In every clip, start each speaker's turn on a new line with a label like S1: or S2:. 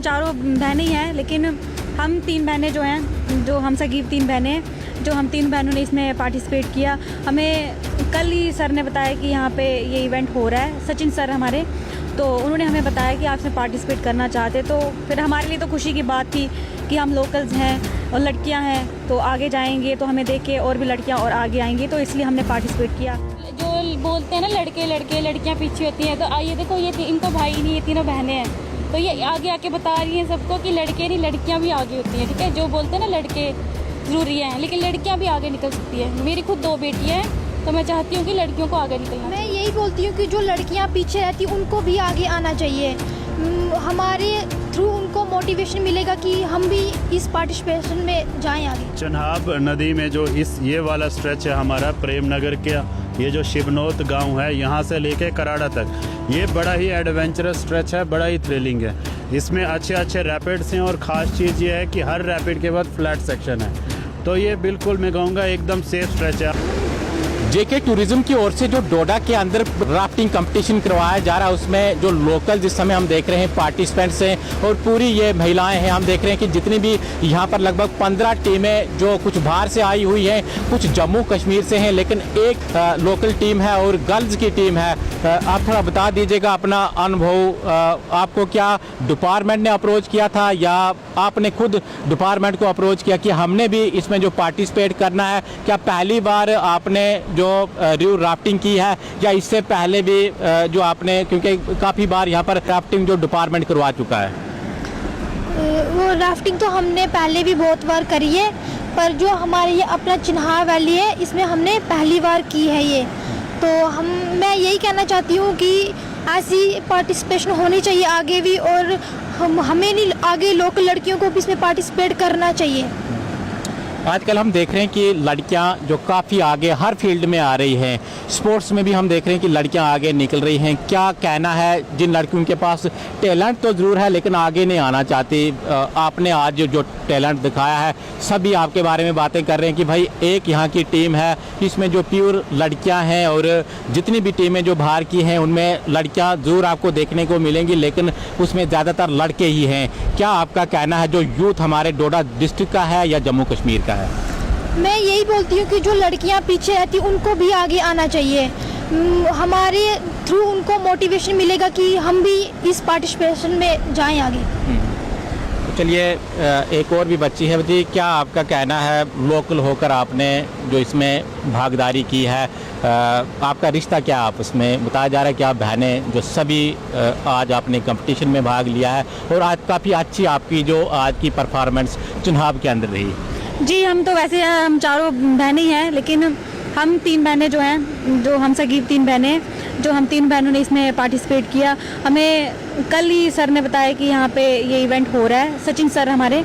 S1: चारों बहनें ही हैं, लेकिन हम 3 बहनें जो हैं, जो हम सगीर 3 बहनें, जो हम 3 बहनों ने इसमें पार्टिसिपेट किया। हमें कल ही सर ने बताया कि यहाँ पे ये इवेंट हो रहा है, सचिन सर हमारे, तो उन्होंने हमें बताया कि आप इसमें पार्टिसिपेट करना चाहते। तो फिर हमारे लिए तो खुशी की बात थी कि हम लोकल्स हैं और लड़कियां हैं, तो आगे जाएंगे तो हमें देख के और भी लड़कियां और आगे आएंगी, तो इसलिए हमने पार्टिसिपेट किया।
S2: जो बोलते हैं ना लड़के लड़के लड़कियां पीछे होती हैं, तो आइए देखो ये इनको भाई नहीं, ये तीनों बहनें हैं, तो ये आगे आके बता रही हैं सबको कि लड़के नहीं लड़कियां भी आगे होती हैं। ठीक है, जो बोलते हैं ना लड़के ज़रूरी हैं, लेकिन लड़कियां भी आगे निकल सकती है। मेरी खुद 2 बेटियां हैं, तो मैं चाहती हूँ कि लड़कियों को आगे निकलना।
S3: मैं यही बोलती हूँ कि जो लड़कियाँ पीछे रहती उनको भी आगे आना चाहिए। हमारे थ्रू उनको मोटिवेशन मिलेगा कि हम भी इस पार्टिसिपेशन में जाएं आगे।
S4: चन्हाब नदी में जो ये वाला स्ट्रेच है हमारा प्रेम नगर का, ये जो शिवनोत गांव है, यहाँ से लेके कराड़ा तक, ये बड़ा ही एडवेंचरस स्ट्रेच है, बड़ा ही थ्रिलिंग है। इसमें अच्छे अच्छे रैपिड्स हैं और ख़ास चीज़ ये है कि हर रैपिड के बाद फ्लैट सेक्शन है, तो ये बिल्कुल मैं कहूँगा एकदम सेफ स्ट्रेच है।
S5: जेके टूरिज्म की ओर से जो डोडा के अंदर राफ्टिंग कंपटीशन करवाया जा रहा है, उसमें जो लोकल जिस समय हम देख रहे हैं पार्टिसिपेंट्स हैं और पूरी ये महिलाएं हैं, हम देख रहे हैं कि जितनी भी यहाँ पर लगभग 15 टीमें जो कुछ बाहर से आई हुई हैं, कुछ जम्मू कश्मीर से हैं, लेकिन एक लोकल टीम है और गर्ल्स की टीम है। आप थोड़ा बता दीजिएगा अपना अनुभव, आपको क्या डिपार्टमेंट ने अप्रोच किया था या आपने खुद डिपार्टमेंट को अप्रोच किया कि हमने भी इसमें जो पार्टिसिपेट करना है? क्या पहली बार आपने जो रिवर राफ्टिंग की है या इससे पहले भी जो आपने, क्योंकि काफ़ी बार यहाँ पर राफ्टिंग जो डिपार्टमेंट करवा चुका है?
S3: वो राफ्टिंग तो हमने पहले भी बहुत बार करी है, पर जो हमारे ये अपना चिन्हार वैली है, इसमें हमने पहली बार की है ये। तो मैं यही कहना चाहती हूँ कि ऐसी पार्टिसिपेशन होनी चाहिए आगे भी, और हमें नहीं, आगे लोकल लड़कियों को भी इसमें पार्टिसिपेट करना चाहिए।
S5: आजकल हम देख रहे हैं कि लड़कियां जो काफ़ी आगे हर फील्ड में आ रही हैं, स्पोर्ट्स में भी हम देख रहे हैं कि लड़कियां आगे निकल रही हैं। क्या कहना है जिन लड़कियों के पास टैलेंट तो ज़रूर है लेकिन आगे नहीं आना चाहती? आपने आज जो टैलेंट दिखाया है, सभी आपके बारे में बातें कर रहे हैं कि भाई एक यहाँ की टीम है इसमें जो प्योर लड़कियाँ हैं, और जितनी भी टीमें जो बाहर की हैं उनमें लड़कियाँ ज़रूर आपको देखने को मिलेंगी, लेकिन उसमें ज़्यादातर लड़के ही हैं। क्या आपका कहना है जो यूथ हमारे डोडा डिस्ट्रिक्ट का है या जम्मू कश्मीर का है?
S3: मैं यही बोलती हूँ कि जो लड़कियाँ पीछे रहती उनको भी आगे आना चाहिए। हमारे थ्रू उनको मोटिवेशन मिलेगा कि हम भी इस पार्टिसिपेशन में जाएं आगे।
S5: चलिए, एक और भी बच्ची है। जी, क्या आपका कहना है, लोकल होकर आपने जो इसमें भागीदारी की है, आपका रिश्ता क्या आपस में? बताया जा रहा है कि आप बहनें जो सभी आज आपने कंपटीशन में भाग लिया है और आज काफ़ी अच्छी आपकी जो आज की परफॉर्मेंस चुनाव के अंदर रही।
S1: जी, हम तो वैसे हम चारों बहनें ही हैं, लेकिन हम 3 बहनें जो हैं, जो हम सगीर 3 बहनें, जो हम 3 बहनों ने इसमें पार्टिसिपेट किया। हमें कल ही सर ने बताया कि यहाँ पे ये इवेंट हो रहा है, सचिन सर हमारे,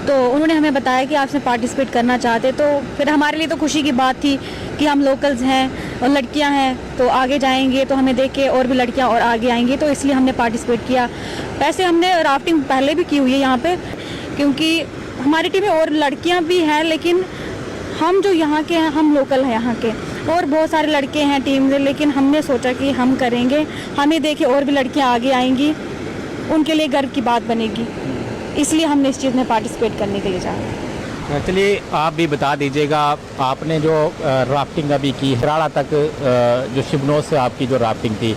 S1: तो उन्होंने हमें बताया कि आप इसमें पार्टिसिपेट करना चाहते। तो फिर हमारे लिए तो खुशी की बात थी कि हम लोकल्स हैं और लड़कियां हैं, तो आगे जाएंगे तो हमें देख के और भी लड़कियां और आगे आएंगी, तो इसलिए हमने पार्टिसिपेट किया। वैसे हमने राफ्टिंग पहले भी की हुई है यहाँ पे, क्योंकि हमारी टीम में और लड़कियां भी हैं, लेकिन हम जो यहाँ के हैं, हम लोकल हैं यहाँ के, और बहुत सारे लड़के हैं टीम में, लेकिन हमने सोचा कि हम करेंगे, हमें देखे और भी लड़कियाँ आगे आएंगी, उनके लिए गर्व की बात बनेगी, इसलिए हमने इस चीज़ में पार्टिसिपेट करने के लिए चाहा।
S5: चलिए, आप भी बता दीजिएगा, आपने जो राफ्टिंग अभी की कराड़ा तक, जो शिवनोत से आपकी जो राफ्टिंग थी,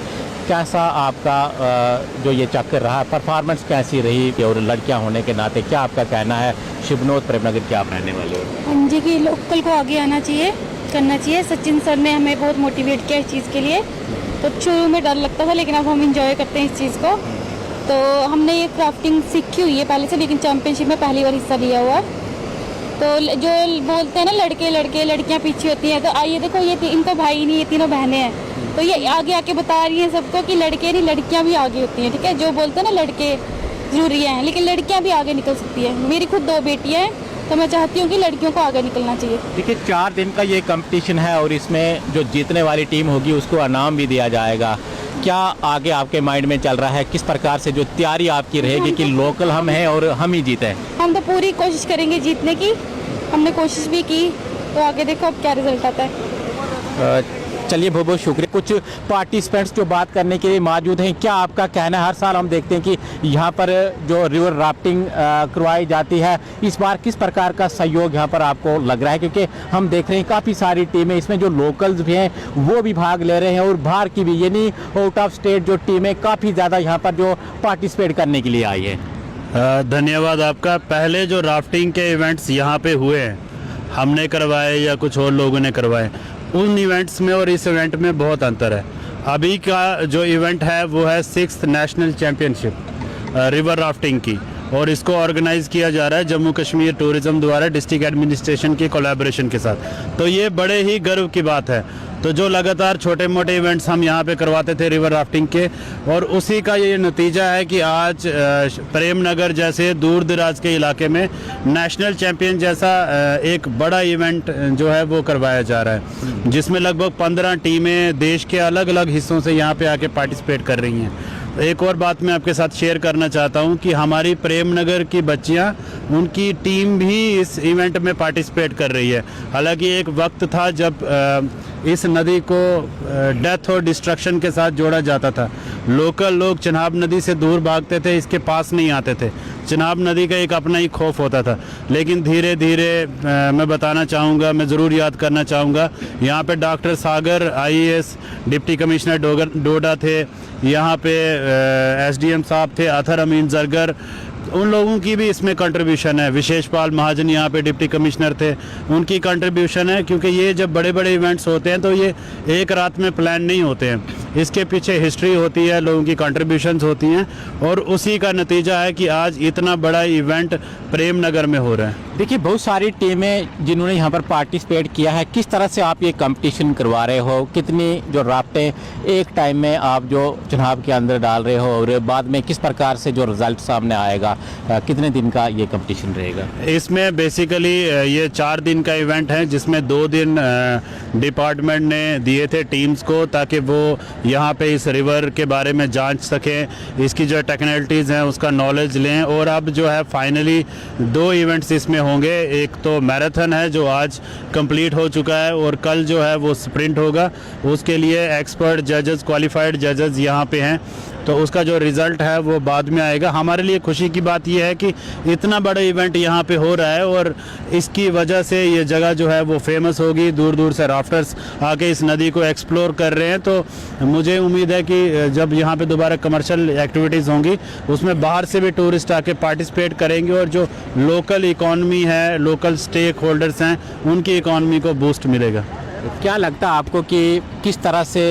S5: कैसा आपका जो ये चक्कर रहा, परफॉर्मेंस कैसी रही? और लड़कियां होने के नाते क्या आपका कहना है, शिवनोत प्रेमनगर के आप रहने वाले हो?
S2: हाँ जी, कि लोकल को आगे आना चाहिए, करना चाहिए। सचिन सर ने हमें बहुत मोटिवेट किया इस चीज़ के लिए। तो शुरू में डर लगता था, लेकिन अब हम इंजॉय करते हैं इस चीज़ को। तो हमने ये क्राफ्टिंग सीखी हुई है पहले से, लेकिन चैम्पियनशिप में पहली बार हिस्सा लिया हुआ है। तो जो बोलते हैं ना लड़के लड़के लड़कियां पीछे होती हैं, तो आइए देखो ये इनको भाई नहीं, ये तीनों बहनें हैं, तो ये आगे आके बता रही हैं सबको कि लड़के नहीं लड़कियां भी आगे होती हैं। ठीक है, जो बोलते हैं ना लड़के ज़रूरी हैं, लेकिन लड़कियां भी आगे निकल सकती है। मेरी खुद 2 बेटियां हैं, तो मैं चाहती हूँ कि लड़कियों को आगे निकलना चाहिए।
S5: देखिए, 4 दिन का ये कंपटीशन है और इसमें जो जीतने वाली टीम होगी उसको इनाम भी दिया जाएगा। क्या आगे आपके माइंड में चल रहा है, किस प्रकार से जो तैयारी आपकी रहेगी कि लोकल हम हैं और हम ही जीते?
S2: हम तो पूरी कोशिश करेंगे जीतने की, हमने कोशिश भी की, तो आगे देखो अब क्या रिजल्ट आता है।
S5: चलिए बहुत बहुत शुक्रिया। कुछ पार्टिसिपेंट्स जो बात करने के लिए मौजूद हैं, क्या आपका कहना है? हर साल हम देखते हैं कि यहाँ पर जो रिवर राफ्टिंग करवाई जाती है, इस बार किस प्रकार का सहयोग यहाँ पर आपको लग रहा है? क्योंकि हम देख रहे हैं काफ़ी सारी टीमें, इसमें जो लोकल्स भी हैं वो भी भाग ले रहे हैं और बाहर की भी, यानी आउट ऑफ स्टेट जो टीमें काफ़ी ज़्यादा यहाँ पर जो पार्टिसिपेट करने के लिए आई है।
S4: धन्यवाद आपका। पहले जो राफ्टिंग के इवेंट्स यहाँ पे हुए हैं, हमने करवाए या कुछ और लोगों ने करवाए, उन इवेंट्स में और इस इवेंट में बहुत अंतर है। अभी का जो इवेंट है वो है 6th national championship river rafting की, और इसको ऑर्गेनाइज़ किया जा रहा है जम्मू कश्मीर टूरिज़्म द्वारा डिस्ट्रिक्ट एडमिनिस्ट्रेशन की कोलैबोरेशन के साथ। तो ये बड़े ही गर्व की बात है। तो जो लगातार छोटे मोटे इवेंट्स हम यहाँ पे करवाते थे रिवर राफ्टिंग के, और उसी का ये नतीजा है कि आज प्रेम नगर जैसे दूर दराज के इलाके में नेशनल चैम्पियन जैसा एक बड़ा इवेंट जो है वो करवाया जा रहा है, जिसमें लगभग 15 टीमें देश के अलग अलग हिस्सों से यहाँ पे आके पार्टिसिपेट कर रही हैं। एक और बात मैं आपके साथ शेयर करना चाहता हूं कि हमारी प्रेम नगर की बच्चियां, उनकी टीम भी इस इवेंट में पार्टिसिपेट कर रही है। हालांकि एक वक्त था जब इस नदी को डेथ और डिस्ट्रक्शन के साथ जोड़ा जाता था। लोकल लोग चिनाब नदी से दूर भागते थे, इसके पास नहीं आते थे। चिनाब नदी का एक अपना ही खौफ होता था। लेकिन धीरे धीरे मैं बताना चाहूँगा, मैं ज़रूर याद करना चाहूँगा, यहाँ पे डॉक्टर सागर IAS डिप्टी कमिश्नर डोडा थे, यहाँ पे SDM साहब थे, अथर अमीन जरगर, उन लोगों की भी इसमें कंट्रीब्यूशन है। विशेष पाल महाजन यहाँ पे डिप्टी कमिश्नर थे, उनकी कंट्रीब्यूशन है। क्योंकि ये जब बड़े बड़े इवेंट्स होते हैं तो ये एक रात में प्लान नहीं होते हैं, इसके पीछे हिस्ट्री होती है, लोगों की कंट्रीब्यूशंस होती हैं, और उसी का नतीजा है कि आज इतना बड़ा इवेंट प्रेम नगर में हो रहा है।
S5: देखिए, बहुत सारी टीमें जिन्होंने यहाँ पर पार्टिसिपेट किया है, किस तरह से आप ये कंपटीशन करवा रहे हो? कितनी जो राफ्टें एक टाइम में आप जो चुनाव के अंदर डाल रहे हो, और बाद में किस प्रकार से जो रिजल्ट सामने आएगा? कितने दिन का ये कंपटीशन रहेगा?
S4: इसमें बेसिकली ये 4 दिन का इवेंट है, जिसमें 2 दिन डिपार्टमेंट ने दिए थे टीम्स को, ताकि वो यहाँ पे इस रिवर के बारे में जांच सकें, इसकी जो टेक्निकलिटीज़ हैं उसका नॉलेज लें। और अब जो है फाइनली 2 इवेंट्स इसमें होंगे। एक तो मैराथन है जो आज कंप्लीट हो चुका है, और कल जो है वो स्प्रिंट होगा। उसके लिए एक्सपर्ट जजेस, क्वालिफाइड जजेस यहाँ पे हैं, तो उसका जो रिज़ल्ट है वो बाद में आएगा। हमारे लिए खुशी की बात यह है कि इतना बड़ा इवेंट यहाँ पे हो रहा है, और इसकी वजह से ये जगह जो है वो फेमस होगी। दूर दूर से राफ्टर्स आके इस नदी को एक्सप्लोर कर रहे हैं। तो मुझे उम्मीद है कि जब यहाँ पे दोबारा कमर्शियल एक्टिविटीज़ होंगी, उसमें बाहर से भी टूरिस्ट आके पार्टिसिपेट करेंगे, और जो लोकल इकॉनमी है, लोकल स्टेक होल्डर्स हैं, उनकी इकॉनमी को बूस्ट मिलेगा।
S5: क्या लगता है आपको कि किस तरह से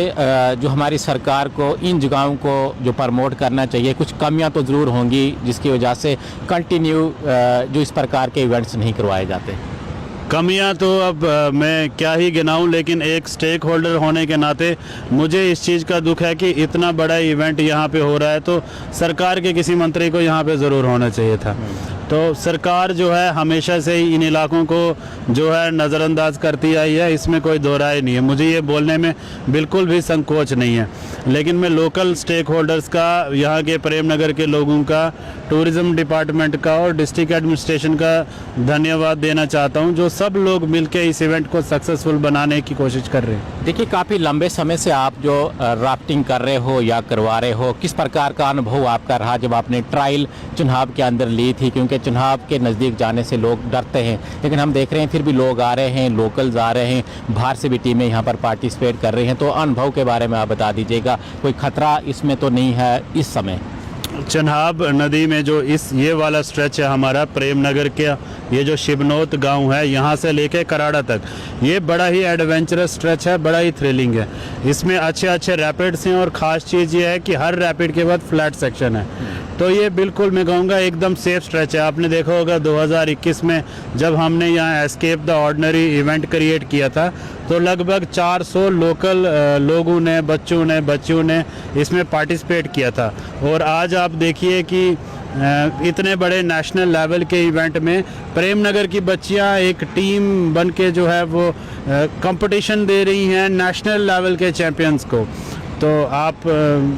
S5: जो हमारी सरकार को इन जगहों को जो प्रमोट करना चाहिए? कुछ कमियां तो ज़रूर होंगी जिसकी वजह से कंटिन्यू जो इस प्रकार के इवेंट्स नहीं करवाए जाते।
S4: कमियां तो अब मैं क्या ही गिनाऊं, लेकिन एक स्टेक होल्डर होने के नाते मुझे इस चीज़ का दुख है कि इतना बड़ा इवेंट यहाँ पे हो रहा है, तो सरकार के किसी मंत्री को यहाँ पे ज़रूर होना चाहिए था। तो सरकार जो है हमेशा से ही इन इलाकों को जो है नज़रअंदाज करती आई है, इसमें कोई दो राय नहीं है। मुझे ये बोलने में बिल्कुल भी संकोच नहीं है। लेकिन मैं लोकल स्टेक होल्डर्स का, यहाँ के प्रेम नगर के लोगों का, टूरिज़्म डिपार्टमेंट का और डिस्ट्रिक्ट एडमिनिस्ट्रेशन का धन्यवाद देना चाहता हूँ, जो सब लोग मिलकर इस इवेंट को सक्सेसफुल बनाने की कोशिश कर रहे हैं।
S5: देखिए, काफ़ी लंबे समय से आप जो राफ्टिंग कर रहे हो या करवा रहे हो, किस प्रकार का अनुभव आपका रहा जब आपने ट्रायल चुनाव के अंदर ली थी? क्योंकि चुनाव के नज़दीक जाने से लोग डरते हैं, लेकिन हम देख रहे हैं फिर भी लोग आ रहे हैं, लोकल्स आ रहे हैं, बाहर से भी टीमें यहाँ पर पार्टिसिपेट कर रही हैं। तो अनुभव के बारे में आप बता दीजिएगा, कोई खतरा इसमें तो नहीं है इस समय?
S4: चिनाब नदी में जो ये वाला स्ट्रेच है हमारा प्रेम नगर के, ये जो शिबनोत गांव है, यहाँ से लेके कराड़ा तक, ये बड़ा ही एडवेंचरस स्ट्रेच है, बड़ा ही थ्रिलिंग है। इसमें अच्छे अच्छे रैपिड्स हैं, और ख़ास चीज़ ये है कि हर रैपिड के बाद फ्लैट सेक्शन है। तो ये बिल्कुल मैं कहूँगा एकदम सेफ स्ट्रेच है। आपने देखा होगा 2021 में जब हमने यहाँ escape the ordinary event create किया था, तो लगभग 400 लोकल लोगों ने, बच्चों ने इसमें पार्टिसिपेट किया था। और आज आप देखिए कि इतने बड़े नेशनल लेवल के इवेंट में प्रेम नगर की बच्चियां एक टीम बन के जो है वो कंपटीशन दे रही हैं नेशनल लेवल के चैंपियंस को। तो आप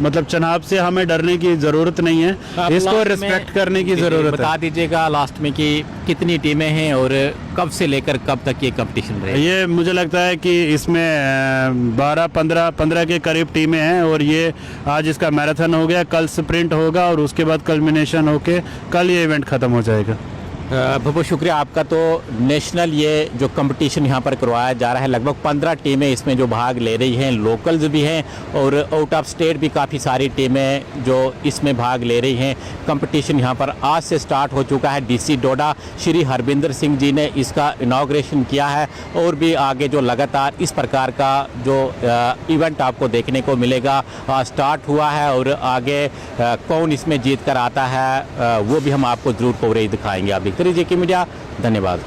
S4: मतलब चनाब से हमें डरने की ज़रूरत नहीं है,
S5: आप
S4: इसको
S5: लास्ट
S4: रिस्पेक्ट
S5: में
S4: करने की ज़रूरत
S5: बता
S4: है।
S5: दीजिएगा लास्ट में कि कितनी टीमें हैं और कब से लेकर कब तक ये कंपटीशन रहेगा।
S4: ये मुझे लगता है कि इसमें 12-15 के करीब टीमें हैं और ये आज इसका मैराथन हो गया, कल स्प्रिंट होगा और उसके बाद कल्मिनेशन होके कल ये इवेंट ख़त्म हो जाएगा।
S5: बहुत बहुत शुक्रिया आपका। तो नेशनल ये जो कंपटीशन यहाँ पर करवाया जा रहा है, लगभग 15 टीमें इसमें जो भाग ले रही हैं, लोकल्स भी हैं और आउट ऑफ स्टेट भी काफ़ी सारी टीमें जो इसमें भाग ले रही हैं। कंपटीशन यहाँ पर आज से स्टार्ट हो चुका है। डीसी डोडा श्री हरबिंदर सिंह जी ने इसका इनाग्रेशन किया है और भी आगे जो लगातार इस प्रकार का जो इवेंट आपको देखने को मिलेगा स्टार्ट हुआ है और आगे कौन इसमें जीत कर आता है वो भी हम आपको ज़रूर कवरेज दिखाएंगे। आप देखते रहिए जेके मीडिया। धन्यवाद।